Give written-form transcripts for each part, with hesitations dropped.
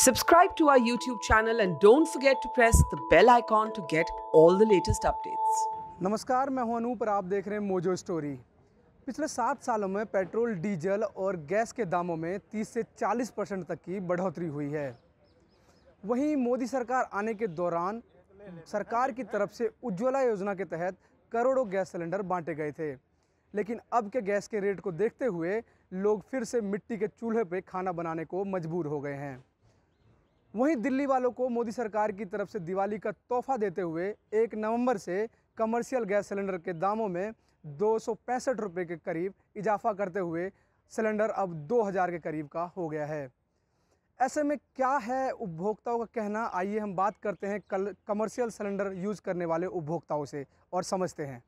Subscribe to our YouTube channel and don't forget to press the bell icon to get all the latest updates. नमस्कार, मैं हूं अनूप और आप देख रहे हैं मोजो स्टोरी। पिछले 7 सालों में पेट्रोल, डीजल और गैस के दामों में 30 से 40% तक की बढ़ोतरी हुई है। वहीं मोदी सरकार आने के दौरान सरकार की तरफ से उज्ज्वला योजना के तहत करोड़ों गैस सिलेंडर बांटे गए थे, लेकिन अब के गैस के रेट को देखते हुए लोग फिर से मिट्टी के चूल्हे पर खाना बनाने को मजबूर हो गए हैं। वहीं दिल्ली वालों को मोदी सरकार की तरफ से दिवाली का तोहफा देते हुए 1 नवंबर से कमर्शियल गैस सिलेंडर के दामों में 265 रुपये के करीब इजाफा करते हुए सिलेंडर अब 2000 के करीब का हो गया है। ऐसे में क्या है उपभोक्ताओं का कहना, आइए हम बात करते हैं कमर्शियल सिलेंडर यूज़ करने वाले उपभोक्ताओं से और समझते हैं।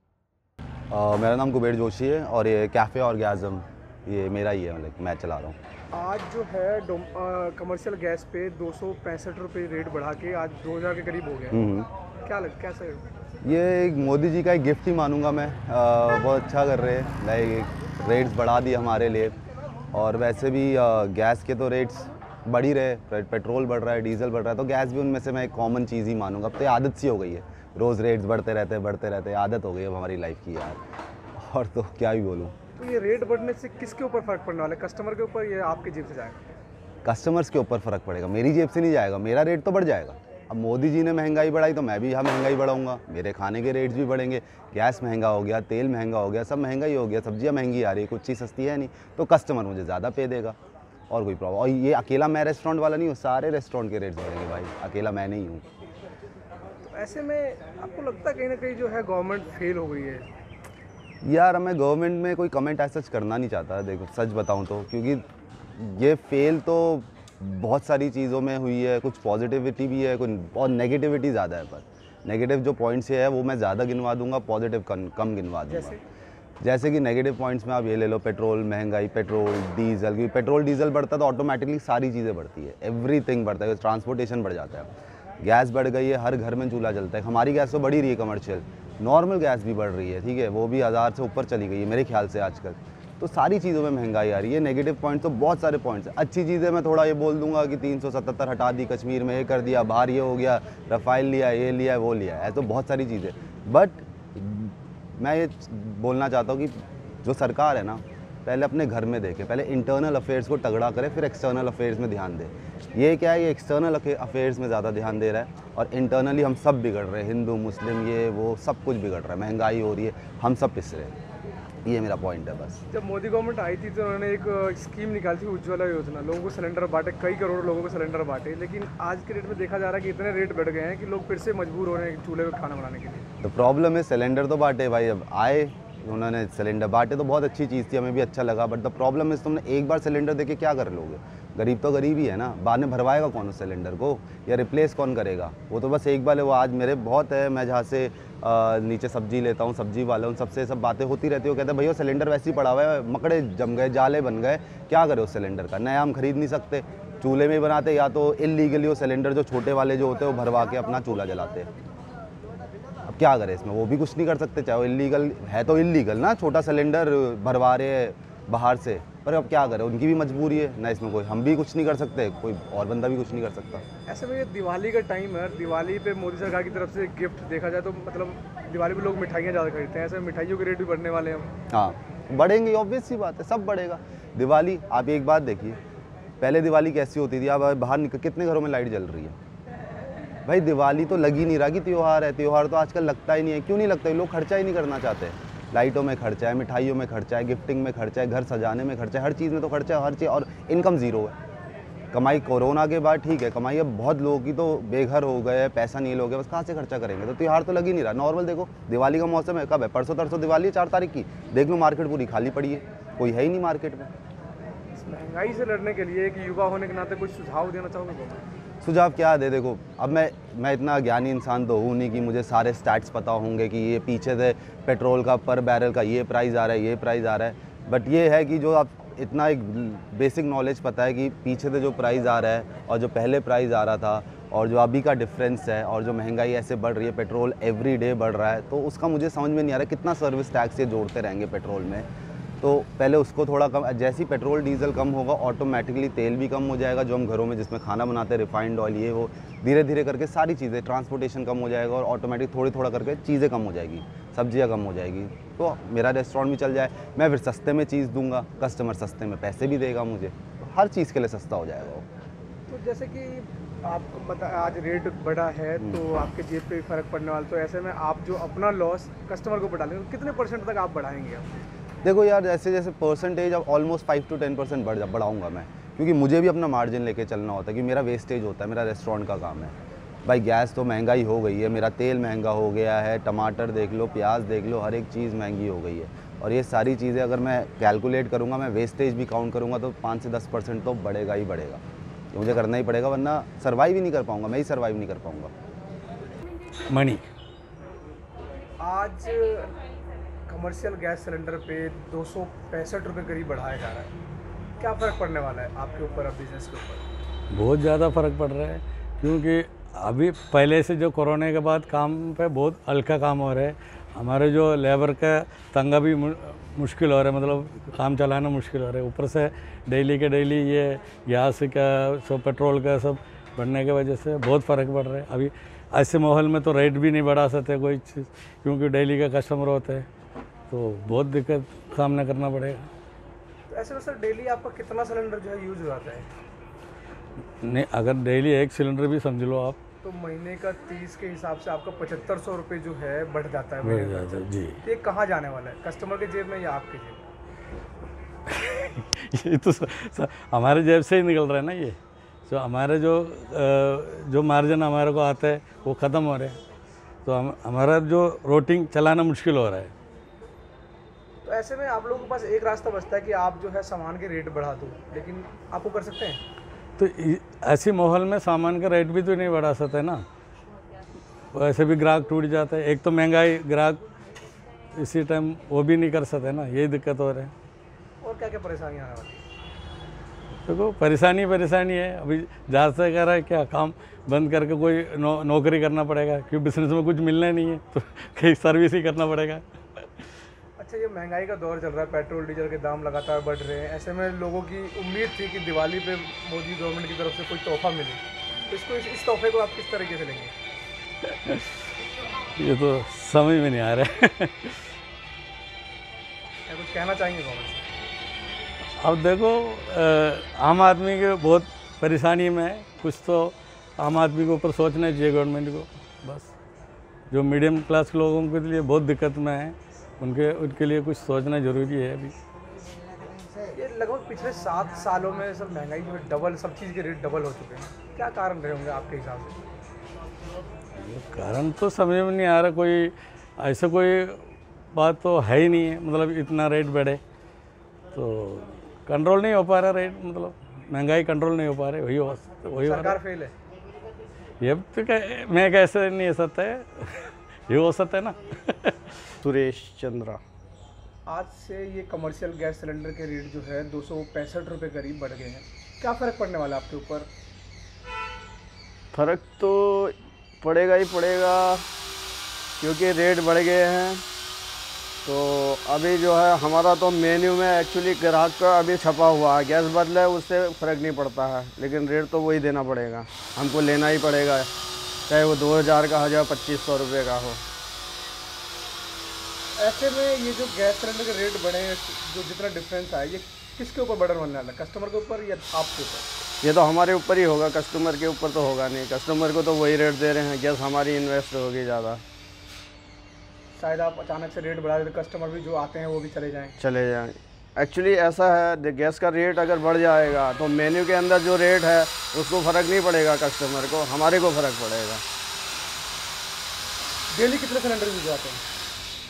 मेरा नाम कुबेर जोशी है और ये कैफ़े ऑर्गेज़म ये मेरा ही है, मतलब मैं चला रहा हूँ। आज जो है कमर्शियल गैस पे 265 रुपये रेट बढ़ा के आज 2000 के करीब हो गया। कैसा है? ये मोदी जी का एक गिफ्ट ही मानूंगा मैं। बहुत अच्छा कर रहे हैं, लाइक रेट्स बढ़ा दिए हमारे लिए। और वैसे भी गैस के तो रेट्स बढ़ ही रहे, पेट्रोल बढ़ रहा है, डीजल बढ़ रहा है, तो गैस भी उनमें से मैं एक कॉमन चीज़ ही मानूंगा। अब तो ये आदत सी हो गई है, रोज़ रेट्स बढ़ते रहते आदत हो गई है हमारी लाइफ की यार। और तो क्या ही बोलूँ। तो ये रेट बढ़ने से किसके ऊपर फ़र्क पड़ने वाला है? कस्टमर के ऊपर या आपकी जेब से जाएगा? कस्टमर्स के ऊपर फ़र्क पड़ेगा, मेरी जेब से नहीं जाएगा। मेरा रेट तो बढ़ जाएगा। अब मोदी जी ने महंगाई बढ़ाई तो मैं भी यहाँ महंगाई बढ़ाऊंगा, मेरे खाने के रेट्स भी बढ़ेंगे। गैस महंगा हो गया, तेल महंगा हो गया, सब महंगा ही हो गया, सब्जियाँ महंगी आ रही है, कुछ चीज़ सस्ती है नहीं, तो कस्टमर मुझे ज़्यादा पे देगा और कोई प्रॉब्लम। और ये अकेला मैं रेस्टोरेंट वाला नहीं हूँ, सारे रेस्टोरेंट के रेट्स बढ़ेंगे भाई, अकेला मैं नहीं हूँ। तो ऐसे में आपको लगता है कहीं ना कहीं जो है गवर्नमेंट फेल हो गई है? यार मैं गवर्नमेंट में कोई कमेंट ऐसा करना नहीं चाहता, देखो सच बताऊं तो, क्योंकि ये फेल तो बहुत सारी चीज़ों में हुई है। कुछ पॉजिटिविटी भी है, कुछ और नेगेटिविटी ज़्यादा है। पर नेगेटिव जो पॉइंट्स है वो मैं ज़्यादा गिनवा दूंगा, पॉजिटिव कम गिनवा दूंगा। जैसे कि नेगेटिव पॉइंट्स में आप ये ले लो, पेट्रोल महंगाई, पेट्रोल डीजल, क्योंकि पेट्रोल डीजल बढ़ता है तो ऑटोमेटिकली सारी चीज़ें बढ़ती है, एवरीथिंग बढ़ता है, ट्रांसपोर्टेशन बढ़ जाता है। गैस बढ़ गई है, हर घर में चूल्हा जलता है। हमारी गैस तो बढ़ ही रही है, कमर्शियल नॉर्मल गैस भी बढ़ रही है, ठीक है, वो भी 1000 से ऊपर चली गई है मेरे ख्याल से आजकल। तो सारी चीज़ों में महंगाई आ रही है। नेगेटिव पॉइंट तो बहुत सारे पॉइंट्स हैं। अच्छी चीज़ें मैं थोड़ा ये बोल दूंगा कि 377 हटा दी, कश्मीर में ये कर दिया, बाहर ये हो गया, रफ़ाइल लिया, ये लिया, वो लिया, ऐसे तो बहुत सारी चीज़ें। बट मैं ये बोलना चाहता हूँ कि जो सरकार है ना, पहले अपने घर में देखे, पहले इंटरनल अफेयर्स को तगड़ा करे, फिर एक्सटर्नल अफेयर्स में ध्यान दे। ये क्या है, ये एक्सटर्नल अफेयर्स में ज़्यादा ध्यान दे रहा है और इंटरनली हम सब बिगड़ रहे हैं, हिंदू मुस्लिम ये वो सब कुछ बिगड़ रहा है, महंगाई हो रही है, हम सब पिस रहे हैं। ये मेरा पॉइंट है बस। जब मोदी गवर्नमेंट आई थी तो उन्होंने एक स्कीम निकाली थी, उज्ज्वला योजना, लोगों को सिलेंडर बांटे, कई करोड़ लोगों को सिलेंडर बांटे, लेकिन आज के रेट में देखा जा रहा है कि इतने रेट बढ़ गए हैं कि लोग फिर से मजबूर हो रहे हैं चूल्हे पर खाना बनाने के लिए। तो प्रॉब्लम है, सिलेंडर तो बांटे भाई, अब आए उन्होंने सिलेंडर बांटे तो बहुत अच्छी चीज़ थी, हमें भी अच्छा लगा। बट द प्रॉब्लम है, तुमने एक बार सिलेंडर देके क्या कर लोगे? गरीब तो गरीब ही है ना, बाद में भरवाएगा कौन उस सिलेंडर को, या रिप्लेस कौन करेगा? वो तो बस एक बार है। वो आज मेरे बहुत है, मैं जहाँ से नीचे सब्जी लेता हूँ, सब्जी वाले उन सबसे सब बातें होती रहती है। वो कहते हैं भैया सिलेंडर वैसे ही पड़ा हुआ है, मकड़े जम गए, जाले बन गए, क्या करें उस सिलेंडर का? नया हम खरीद नहीं सकते, चूल्हे में ही बनाते, या तो इलीगली वो सिलेंडर जो छोटे वाले जो होते हैं वो भरवा के अपना चूल्हा जलाते हैं। अब क्या करें इसमें, वो भी कुछ नहीं कर सकते, चाहे वो इलीगल है तो इलीगल ना, छोटा सिलेंडर भरवा रहे हैं बाहर से, पर अब क्या करें, उनकी भी मजबूरी है ना, इसमें कोई हम भी कुछ नहीं कर सकते, कोई और बंदा भी कुछ नहीं कर सकता। ऐसे में ये दिवाली का टाइम है, दिवाली पे मोदी सरकार की तरफ से गिफ्ट देखा जाए तो मतलब दिवाली पे लोग मिठाइयाँ ज़्यादा खरीदते हैं, ऐसे मिठाइयों के रेट भी बढ़ने वाले हैं। हाँ बढ़ेंगे, ऑब्वियस सी बात है, सब बढ़ेगा। दिवाली आप एक बात देखिए, पहले दिवाली कैसी होती थी, आप बाहर निकल, कितने घरों में लाइट जल रही है भाई? दिवाली तो लग ही नहीं रहा कि त्यौहार है, त्यौहार तो आजकल लगता ही नहीं है। क्यों नहीं लगता है? लोग खर्चा ही नहीं करना चाहते। लाइटों में खर्चा है, मिठाइयों में खर्चा है, गिफ्टिंग में खर्चा है, घर सजाने में खर्चा है, हर चीज़ में तो खर्चा है, हर चीज़। और इनकम ज़ीरो है। कमाई कोरोना के बाद ठीक है, कमाई अब बहुत लोगों की तो बेघर हो गए, पैसा नहीं लोगे, बस कहाँ से खर्चा करेंगे? तो त्यौहार तो लग ही नहीं रहा। नॉर्मल देखो, दिवाली का मौसम है, कब है? परसों तरसों दिवाली है, 4 तारीख की। देख लो मार्केट पूरी खाली पड़ी है, कोई है ही नहीं मार्केट में। महंगाई से लड़ने के लिए एक युवा होने के नाते कुछ सुझाव देना चाहोगे? सुझाव क्या दे, देखो अब मैं इतना ज्ञानी इंसान तो हूँ नहीं कि मुझे सारे स्टैट्स पता होंगे कि ये पीछे से पेट्रोल का पर बैरल का ये प्राइस आ रहा है, ये प्राइस आ रहा है। बट ये है कि जो आप इतना एक बेसिक नॉलेज पता है कि पीछे से जो प्राइस आ रहा है और जो पहले प्राइस आ रहा था और जो अभी का डिफरेंस है, और जो महंगाई ऐसे बढ़ रही है, पेट्रोल एवरी डे बढ़ रहा है, तो उसका मुझे समझ में नहीं आ रहा कितना सर्विस टैक्स ये जोड़ते रहेंगे पेट्रोल में। तो पहले उसको थोड़ा कम, जैसे ही पेट्रोल डीजल कम होगा ऑटोमेटिकली तेल भी कम हो जाएगा, जो हम घरों में जिसमें खाना बनाते हैं रिफाइंड ऑयल ये वो धीरे धीरे करके सारी चीज़ें, ट्रांसपोर्टेशन कम हो जाएगा और ऑटोमेटिक थोड़ा करके चीज़ें कम हो जाएगी, सब्जियां कम हो जाएगी, तो मेरा रेस्टोरेंट भी चल जाए, मैं फिर सस्ते में चीज़ दूंगा, कस्टमर सस्ते में पैसे भी देगा मुझे, तो हर चीज़ के लिए सस्ता हो जाएगा वो। तो जैसे कि आपको पता आज रेट बढ़ा है तो आपके जेब पे भी फर्क पड़ने वाला, तो ऐसे में आप जो अपना लॉस कस्टमर को बढ़ा लेंगे, कितने % तक आप बढ़ाएंगे आप? देखो यार, जैसे जैसे परसेंटेज अब ऑलमोस्ट 5 to 10% बढ़ाऊंगा मैं, क्योंकि मुझे भी अपना मार्जिन लेके चलना होता है, कि मेरा वेस्टेज होता है, मेरा रेस्टोरेंट का काम है भाई। गैस तो महंगाई हो गई है, मेरा तेल महंगा हो गया है, टमाटर देख लो, प्याज देख लो, हर एक चीज़ महंगी हो गई है, और ये सारी चीज़ें अगर मैं कैलकुलेट करूँगा, मैं वेस्टेज भी काउंट करूँगा, तो 5 से 10% तो बढ़ेगा ही बढ़ेगा, ये मुझे करना ही पड़ेगा, वरना सर्वाइव ही नहीं कर पाऊँगा, मैं ही सर्वाइव नहीं कर पाऊँगा। मणि। आज कमर्शियल गैस सिलेंडर पे 265 रुपये करीब बढ़ाया जा रहा है, क्या फ़र्क पड़ने वाला है आपके ऊपर, अब बिज़नेस के ऊपर? बहुत ज़्यादा फ़र्क पड़ रहा है, क्योंकि अभी पहले से जो कोरोना के बाद काम पे बहुत हल्का काम हो रहा है, हमारे जो लेबर का तंगा भी मुश्किल हो रहा है, मतलब काम चलाना मुश्किल हो रहा है, ऊपर से डेली के डेली ये गैस का सब पेट्रोल का सब बढ़ने की वजह से बहुत फ़र्क पड़ रहा है। अभी ऐसे माहौल में तो रेट भी नहीं बढ़ा सकते कोई चीज़, क्योंकि डेली का कस्टमर होते हैं, तो बहुत दिक्कत सामना करना पड़ेगा। तो ऐसे में सर डेली आपका कितना सिलेंडर जो है यूज़ हो जाता है? नहीं, अगर डेली एक सिलेंडर भी समझ लो आप, तो महीने का 30 के हिसाब से आपका 7500 रुपये जो है बढ़ जाता है। बढ़ जाता है जी। ये कहाँ जाने वाला है, कस्टमर के जेब में या आपके जेब में? ये तो हमारे जेब से ही निकल रहा है ना, ये तो हमारे जो मार्जिन हमारे को आता है वो ख़त्म हो रहे हैं, तो हमारा जो रोटिंग चलाना मुश्किल हो रहा है। तो ऐसे में आप लोगों के पास एक रास्ता बचता है कि आप जो है सामान के रेट बढ़ा दो, लेकिन आप वो कर सकते हैं? तो ऐसी माहौल में सामान का रेट भी तो नहीं बढ़ा सकते ना, वैसे भी ग्राहक टूट जाता है, एक तो महंगाई, ग्राहक इसी टाइम वो भी नहीं कर सकते ना, यही दिक्कत हो रहा है। और क्या क्या परेशानियाँ आने वाली हैं? देखो परेशानी है, अभी ज़्यादा से कह रहा है क्या, काम बंद करके कोई नौकरी करना पड़ेगा, क्योंकि बिजनेस में कुछ मिलना नहीं है, तो कहीं सर्विस ही करना पड़ेगा। अच्छा, ये महंगाई का दौर चल रहा है, पेट्रोल डीजल के दाम लगातार बढ़ रहे हैं, ऐसे में लोगों की उम्मीद थी कि दिवाली पे मोदी गवर्नमेंट की तरफ से कोई तोहफा मिले, तो इस तोहफे को आप किस तरीके से लेंगे? ये तो समझ में नहीं आ रहा है। क्या कुछ कहना चाहेंगे गवर्नमेंट से? अब देखो, आम आदमी के बहुत परेशानी में है, कुछ तो आम आदमी के ऊपर सोचना चाहिए गवर्नमेंट को, बस जो मीडियम क्लास के लोगों के लिए बहुत दिक्कत में है, उनके लिए कुछ सोचना ज़रूरी है। अभी ये लगभग पिछले 7 सालों में सब महंगाई जो है डबल, सब चीज़ के रेट डबल हो चुके हैं, क्या कारण रहे होंगे आपके हिसाब से? कारण तो समझ में नहीं आ रहा, कोई ऐसा कोई बात तो है ही नहीं है, मतलब इतना रेट बढ़े तो कंट्रोल नहीं हो पा रहा रेट, मतलब महंगाई कंट्रोल नहीं हो पा रही, वही सरकार फेल है। ये तो मैं कैसे नहीं हो सकता है, ये हो सकता है ना। सुरेश चंद्रा। आज से ये कमर्शियल गैस सिलेंडर के रेट जो है 265 रुपये करीब बढ़ गए हैं, क्या फ़र्क पड़ने वाला है आपके ऊपर? फ़र्क तो पड़ेगा ही पड़ेगा, क्योंकि रेट बढ़ गए हैं, तो अभी जो है हमारा तो मेन्यू में एक्चुअली ग्राहक का अभी छपा हुआ है, गैस बदले उससे फ़र्क नहीं पड़ता है, लेकिन रेट तो वही देना पड़ेगा, हमको लेना ही पड़ेगा, चाहे वो 2000 का हो या 2500 रुपये का हो। ऐसे में ये जो गैस सिलेंडर के रेट बढ़े हैं, जो जितना डिफरेंस आया, ये किसके ऊपर बर्डन बनने वाला है, कस्टमर के ऊपर या आपके ऊपर? ये तो हमारे ऊपर ही होगा, कस्टमर के ऊपर तो होगा नहीं, कस्टमर को तो वही रेट दे रहे हैं, गैस हमारी इन्वेस्ट होगी ज़्यादा। शायद आप अचानक से रेट बढ़ा दें तो कस्टमर भी जो आते हैं वो भी चले जाएँ। एक्चुअली ऐसा है, गैस का रेट अगर बढ़ जाएगा तो मेन्यू के अंदर जो रेट है उसको फ़र्क नहीं पड़ेगा, कस्टमर को, हमारे को फ़र्क पड़ेगा। डेली कितने सिलेंडर यूज आते हैं?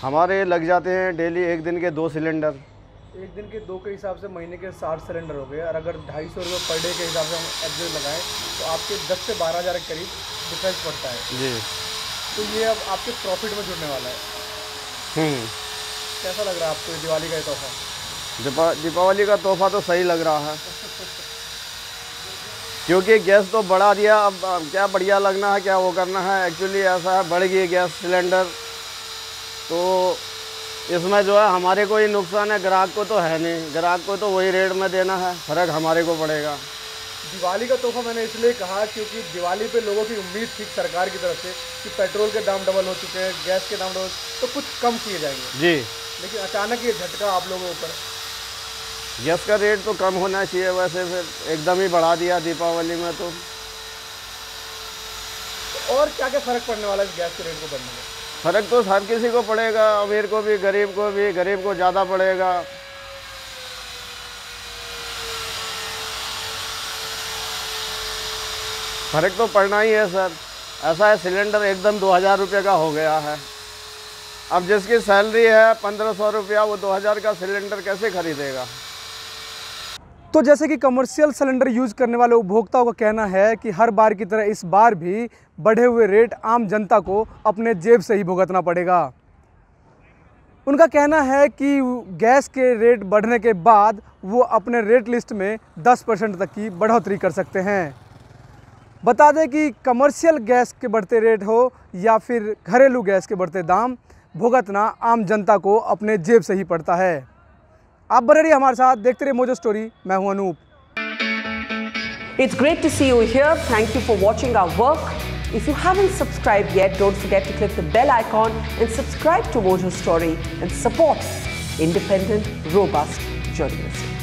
हमारे लग जाते हैं डेली एक दिन के 2 सिलेंडर। एक दिन के 2 के हिसाब से महीने के 60 सिलेंडर हो गए, और अगर 250 रुपये पर डे के हिसाब से हम एवरेज लगाएं तो आपके 10 से 12 हज़ार के करीब डिफरेंस पड़ता है जी। तो ये अब आपके प्रॉफिट में जुड़ने वाला है। कैसा लग रहा है आपको दिवाली का ये तोहफा? दीपावली का तोहफा तो सही लग रहा है, क्योंकि गैस तो बढ़ा दिया, अब क्या बढ़िया लगना है, क्या वो करना है, एक्चुअली ऐसा है, बढ़ गई गैस सिलेंडर, तो इसमें जो है हमारे को ही नुकसान है, ग्राहक को तो है नहीं। ग्राहक को तो वही रेट में देना है, फ़र्क हमारे को पड़ेगा। दिवाली का तोहफा मैंने इसलिए कहा क्योंकि दिवाली पे लोगों की उम्मीद थी सरकार की तरफ से कि पेट्रोल के दाम डबल हो चुके हैं, गैस के दाम डबल, तो कुछ कम किए जाएंगे जी। लेकिन अचानक ये झटका आप लोगों के ऊपर। गैस का रेट तो कम होना चाहिए, वैसे फिर एकदम ही बढ़ा दिया दीपावली में। तो और क्या क्या फ़र्क पड़ने वाला है इस गैस के रेट को बढ़ने में? फ़र्क तो हर किसी को पड़ेगा, अमीर को भी, गरीब को भी। गरीब को ज़्यादा पड़ेगा। फ़र्क तो पड़ना ही है सर। ऐसा है, सिलेंडर एकदम 2000 रुपये का हो गया है। अब जिसकी सैलरी है 1500 रुपया, वो 2000 का सिलेंडर कैसे खरीदेगा? तो जैसे कि कमर्शियल सिलेंडर यूज़ करने वाले उपभोक्ताओं का कहना है कि हर बार की तरह इस बार भी बढ़े हुए रेट आम जनता को अपने जेब से ही भुगतना पड़ेगा। उनका कहना है कि गैस के रेट बढ़ने के बाद वो अपने रेट लिस्ट में 10% तक की बढ़ोतरी कर सकते हैं। बता दें कि कमर्शियल गैस के बढ़ते रेट हो या फिर घरेलू गैस के बढ़ते दाम, भुगतना आम जनता को अपने जेब से ही पड़ता है। आप बने रहिए हमारे साथ, देखते रहिए मोजो स्टोरी। मैं हूं Anoop. It's great to see you here. Thank you for watching our work. If you haven't subscribed yet, don't forget to click the bell icon and subscribe to Mojo Story and support independent, robust journalism.